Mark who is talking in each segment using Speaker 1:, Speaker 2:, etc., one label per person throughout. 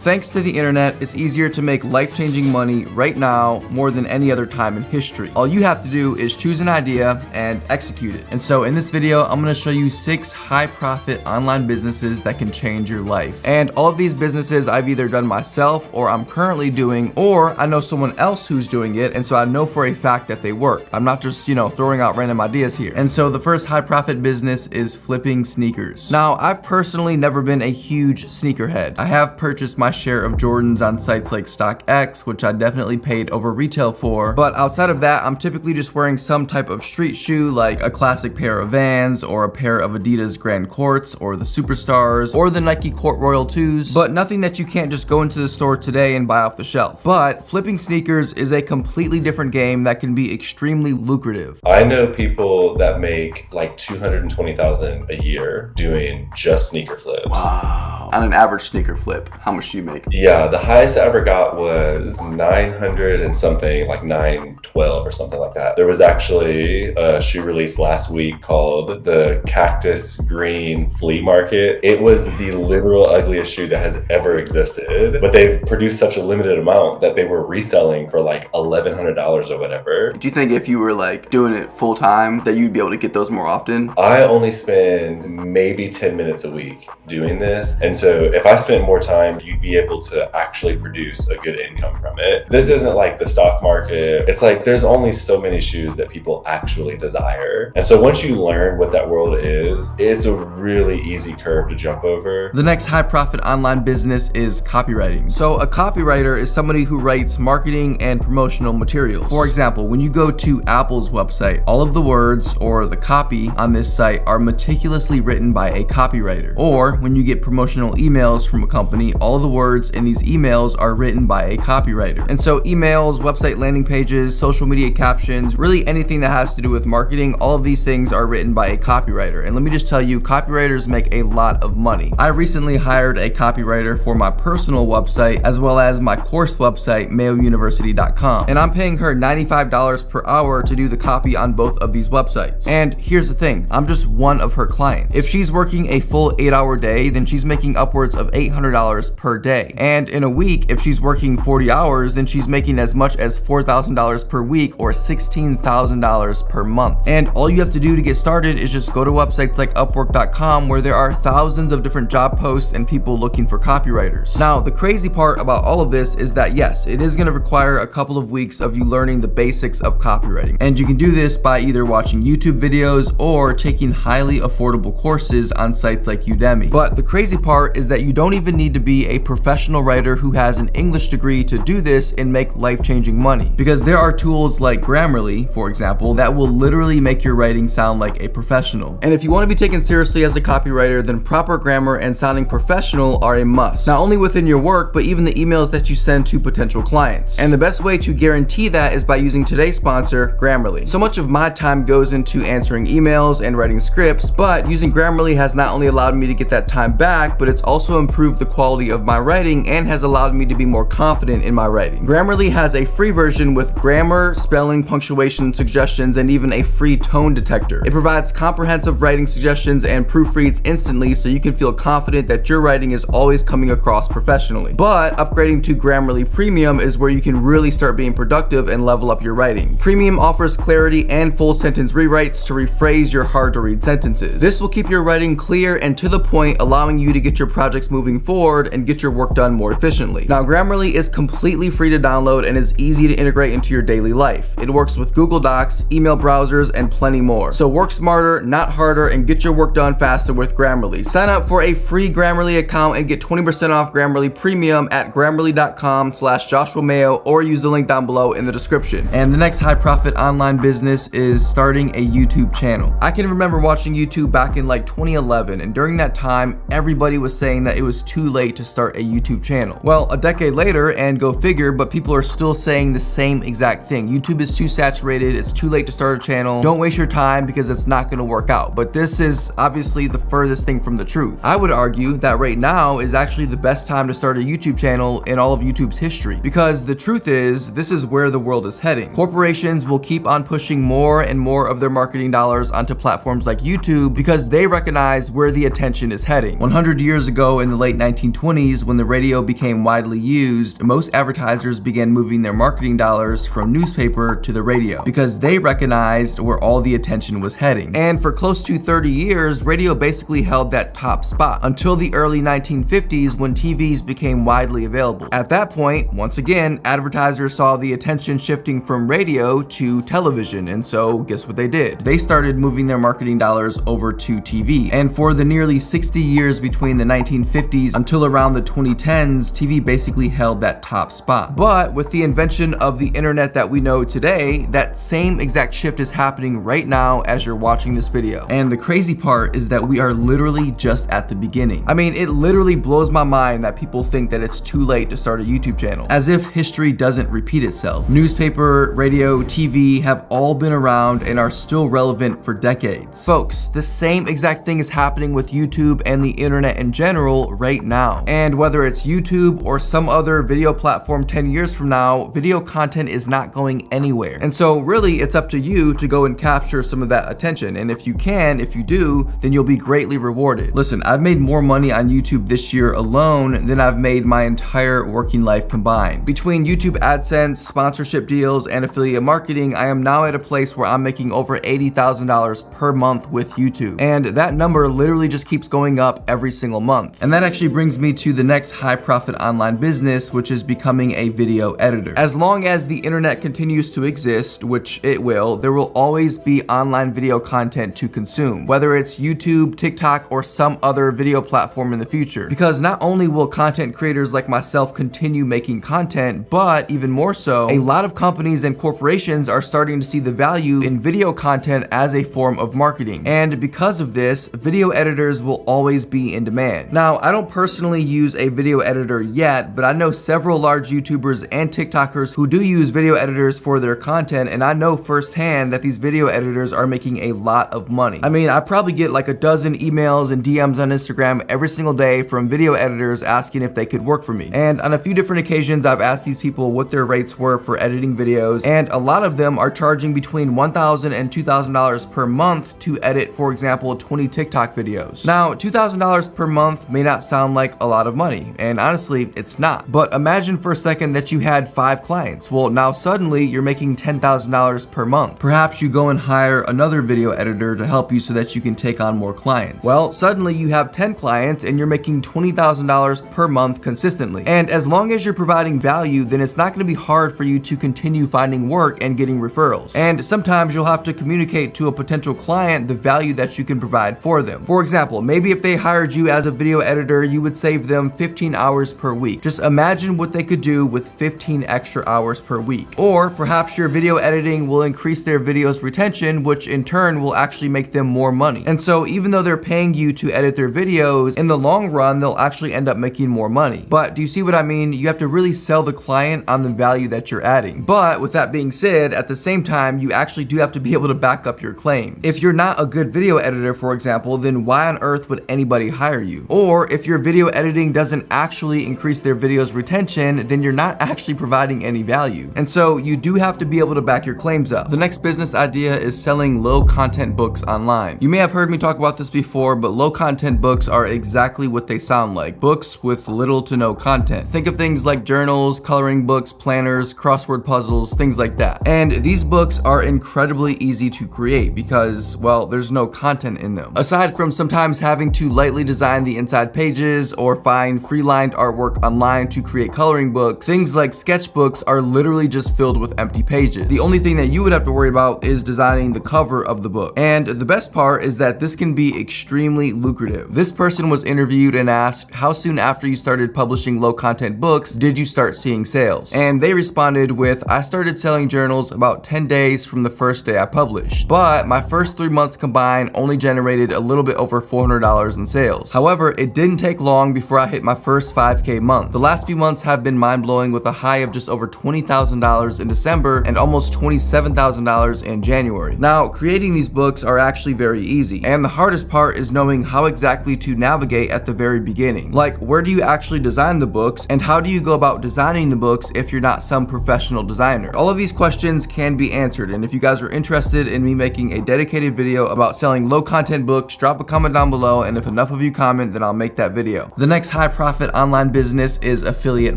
Speaker 1: Thanks to the internet, it's easier to make life-changing money right now more than any other time in history. All you have to do is choose an idea and execute it. And so in this video, I'm gonna show you 6 high-profit online businesses that can change your life. And all of these businesses I've either done myself or I'm currently doing, or I know someone else who's doing it, and so I know for a fact that they work. I'm not just, throwing out random ideas here. And so the first high-profit business is flipping sneakers. Now, I've personally never been a huge sneakerhead. I have purchased my share of Jordans on sites like StockX, which I definitely paid over retail for, but outside of that, I'm typically just wearing some type of street shoe like a classic pair of Vans or a pair of Adidas Grand Courts or the Superstars or the Nike Court Royal 2s, but nothing that you can't just go into the store today and buy off the shelf. But flipping sneakers is a completely different game that can be extremely lucrative.
Speaker 2: I know people that make like $220,000 a year doing just sneaker flips.
Speaker 1: Wow. On an average sneaker flip, how much do you make?
Speaker 2: Yeah, the highest I ever got was 900 and something, like 912 or something like that. There was actually a shoe release last week called the Cactus Green Flea Market. It was the literal ugliest shoe that has ever existed, but they've produced such a limited amount that they were reselling for like $1,100 or whatever.
Speaker 1: Do you think if you were like doing it full time that you'd be able to get those more often?
Speaker 2: I only spend maybe 10 minutes a week doing this, and so if I spent more time, you'd be able to actually produce a good income from it. This isn't like the stock market. It's like there's only so many shoes that people actually desire. And so once you learn what that world is, it's a really easy curve to jump over.
Speaker 1: The next high profit online business is copywriting. So a copywriter is somebody who writes marketing and promotional materials. For example, when you go to Apple's website, all of the words or the copy on this site are meticulously written by a copywriter. Or when you get promotional emails from a company, all the words in these emails are written by a copywriter. And so emails, website landing pages, social media captions, really anything that has to do with marketing, all of these things are written by a copywriter. And let me just tell you, copywriters make a lot of money. I recently hired a copywriter for my personal website as well as my course website, mayouniversity.com. And I'm paying her $95 per hour to do the copy on both of these websites. And here's the thing, I'm just one of her clients. If she's working a full 8-hour day, then she's making upwards of $800 per day. And in a week, if she's working 40 hours, then she's making as much as $4,000 per week or $16,000 per month. And all you have to do to get started is just go to websites like Upwork.com, where there are thousands of different job posts and people looking for copywriters. Now, the crazy part about all of this is that yes, it is going to require a couple of weeks of you learning the basics of copywriting. And you can do this by either watching YouTube videos or taking highly affordable courses on sites like Udemy. But the crazy part is that you don't even need to be a professional writer who has an English degree to do this and make life-changing money. Because there are tools like Grammarly, for example, that will literally make your writing sound like a professional. And if you want to be taken seriously as a copywriter, then proper grammar and sounding professional are a must. Not only within your work, but even the emails that you send to potential clients. And the best way to guarantee that is by using today's sponsor, Grammarly. So much of my time goes into answering emails and writing scripts, but using Grammarly has not only allowed me to get that time back, but it's also improved the quality of my writing and has allowed me to be more confident in my writing. Grammarly has a free version with grammar, spelling, punctuation suggestions, and even a free tone detector. It provides comprehensive writing suggestions and proofreads instantly so you can feel confident that your writing is always coming across professionally. But upgrading to Grammarly Premium is where you can really start being productive and level up your writing. Premium offers clarity and full sentence rewrites to rephrase your hard to read sentences. This will keep your writing clear and to the point, allowing you to get your projects moving forward and get your work done more efficiently. Now, Grammarly is completely free to download and is easy to integrate into your daily life. It works with Google Docs, email browsers, and plenty more. So work smarter, not harder, and get your work done faster with Grammarly. Sign up for a free Grammarly account and get 20% off Grammarly Premium at grammarly.com/Joshua Mayo, or use the link down below in the description. And the next high profit online business is starting a YouTube channel. I can remember watching YouTube back in like 2011, and during that time, everybody was saying that it was too late to start a YouTube channel. Well, a decade later, and go figure, but people are still saying the same exact thing. YouTube is too saturated, it's too late to start a channel, don't waste your time because it's not gonna work out. But this is obviously the furthest thing from the truth. I would argue that right now is actually the best time to start a YouTube channel in all of YouTube's history, because the truth is, this is where the world is heading. Corporations will keep on pushing more and more of their marketing dollars onto platforms like YouTube because they recognize where the attention is heading. 100 years ago in the late 1920s, when the radio became widely used, most advertisers began moving their marketing dollars from newspaper to the radio because they recognized where all the attention was heading. And for close to 30 years, radio basically held that top spot until the early 1950s when TVs became widely available. At that point, once again, advertisers saw the attention shifting from radio to television, and so guess what they did? They started moving their marketing dollars over to TV. And for the nearly 60 years between the 1950s until around the 2010s, TV basically held that top spot. But with the invention of the internet that we know today, that same exact shift is happening right now as you're watching this video. And the crazy part is that we are literally just at the beginning. I mean, it literally blows my mind that people think that it's too late to start a YouTube channel, as if history doesn't repeat itself. Newspaper, radio, TV have all been around and are still relevant for decades. Folks, the same exact thing is happening with YouTube and the internet in general right now. And whether it's YouTube or some other video platform 10 years from now, video content is not going anywhere. And so really it's up to you to go and capture some of that attention. And if you can, if you do, then you'll be greatly rewarded. Listen, I've made more money on YouTube this year alone than I've made my entire working life combined. Between YouTube AdSense, sponsorship deals, and affiliate marketing, I am now at a place where I'm making over $80,000 per month with YouTube. And that number literally just keeps going up every single month. And that actually brings me to the next high profit online business, which is becoming a video editor. As long as the internet continues to exist, which it will, there will always be online video content to consume, whether it's YouTube, TikTok, or some other video platform in the future. Because not only will content creators like myself continue making content, but even more so, a lot of companies and corporations are starting to see the value in video content as a form of marketing. And because of this, video editors will always be in demand. Now, I don't personally use a video editor yet, but I know several large YouTubers and TikTokers who do use video editors for their content, and I know firsthand that these video editors are making a lot of money. I mean, I probably get like a dozen emails and DMs on Instagram every single day from video editors asking if they could work for me. And on a few different occasions, I've asked these people what their rates were for editing videos, and a lot of them are charging between $1,000 and $2,000 per month to edit, for example, 20 TikTok videos. Now, $2,000 per month may not sound like a lot of money, and honestly, it's not. But imagine for a second that you had 5 clients. Well, now suddenly you're making $10,000 per month. Perhaps you go and hire another video editor to help you so that you can take on more clients. Well, suddenly you have 10 clients and you're making $20,000 per month consistently. And as long as you're providing value, then it's not going to be hard for you to continue finding work and getting referrals. And sometimes you'll have to communicate to a potential client the value that you can provide for them. For example, maybe if they hired you as a video editor, you would save them 15 hours per week. Just imagine what they could do with 15 extra hours per week. Or perhaps your video editing will increase their videos retention, which in turn will actually make them more money. And so even though they're paying you to edit their videos, in the long run, they'll actually end up making more money. But do you see what I mean? You have to really sell the client on the value that you're adding. But with that being said, at the same time, you actually do have to be able to back up your claims. If you're not a good video editor, for example, then why on earth would anybody hire you? Or if your video editing doesn't actually increase their videos retention, then you're not actually providing any value. And so you do have to be able to back your claims up. The next business idea is selling low content books online. You may have heard me talk about this before, but low content books are exactly what they sound like. Books with little to no content. Think of things like journals, coloring books, planners, crossword puzzles, things like that. And these books are incredibly easy to create because, well, there's no content in them. Aside from sometimes having to lightly design the inside pages or find free-lined artwork online to create coloring books, things like sketchbooks are literally just filled with empty pages. The only thing that you would have to worry about is designing the cover of the book. And the best part is that this can be extremely lucrative. This person was interviewed and asked, how soon after you started publishing low content books did you start seeing sales? And they responded with, I started selling journals about 10 days from the first day I published, but my first 3 months combined only generated a little bit over $400 in sales. However, it didn't take long before I hit my first 5K month. The last few months have been mind-blowing with a high of just over $20,000 in December and almost $27,000 in January. Now, creating these books are actually very easy, and the hardest part is knowing how exactly to navigate at the very beginning. Like, where do you actually design the books, and how do you go about designing the books if you're not some professional designer? All of these questions can be answered, and if you guys are interested in me making a dedicated video about selling low content books, drop a comment down below, and if enough of you comment, then I'll make that video. The next high high-profit online business is affiliate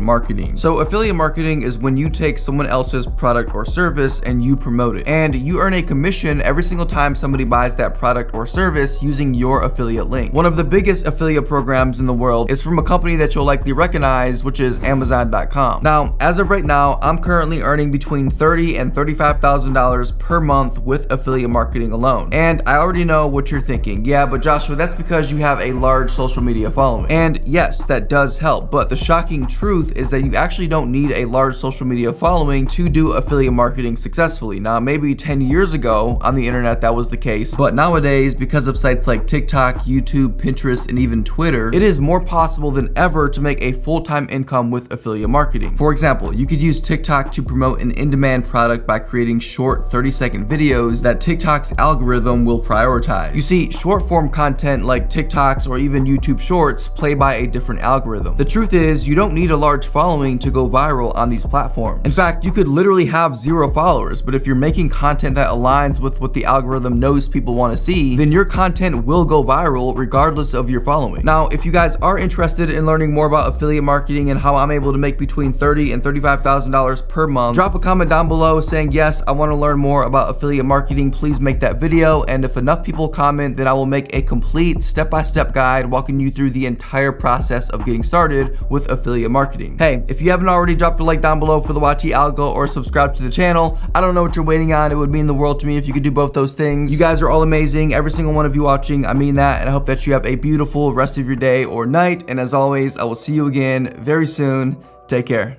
Speaker 1: marketing. So affiliate marketing is when you take someone else's product or service and you promote it, and you earn a commission every single time somebody buys that product or service using your affiliate link. One of the biggest affiliate programs in the world is from a company that you'll likely recognize, which is Amazon.com. Now, as of right now, I'm currently earning between $30,000 and $35,000 per month with affiliate marketing alone. And I already know what you're thinking. Yeah, but Joshua, that's because you have a large social media following. And yes, that does help, but the shocking truth is that you actually don't need a large social media following to do affiliate marketing successfully. Now, maybe 10 years ago on the internet that was the case, but nowadays, because of sites like TikTok, YouTube, Pinterest, and even Twitter, it is more possible than ever to make a full-time income with affiliate marketing. For example, you could use TikTok to promote an in-demand product by creating short 30-second videos that TikTok's algorithm will prioritize. You see, short-form content like TikToks or even YouTube Shorts play by a different algorithm. The truth is, you don't need a large following to go viral on these platforms. In fact, you could literally have 0 followers, but if you're making content that aligns with what the algorithm knows people want to see, then your content will go viral regardless of your following. Now, if you guys are interested in learning more about affiliate marketing and how I'm able to make between $30,000 and $35,000 per month, drop a comment down below saying, yes, I want to learn more about affiliate marketing. Please make that video. And if enough people comment, then I will make a complete step-by-step guide walking you through the entire process of getting started with affiliate marketing. Hey, if you haven't already, dropped a like down below for the YT algo or subscribe to the channel. I don't know what you're waiting on. It would mean the world to me if you could do both those things. You guys are all amazing. Every single one of you watching, I mean that. And I hope that you have a beautiful rest of your day or night. And as always, I will see you again very soon. Take care.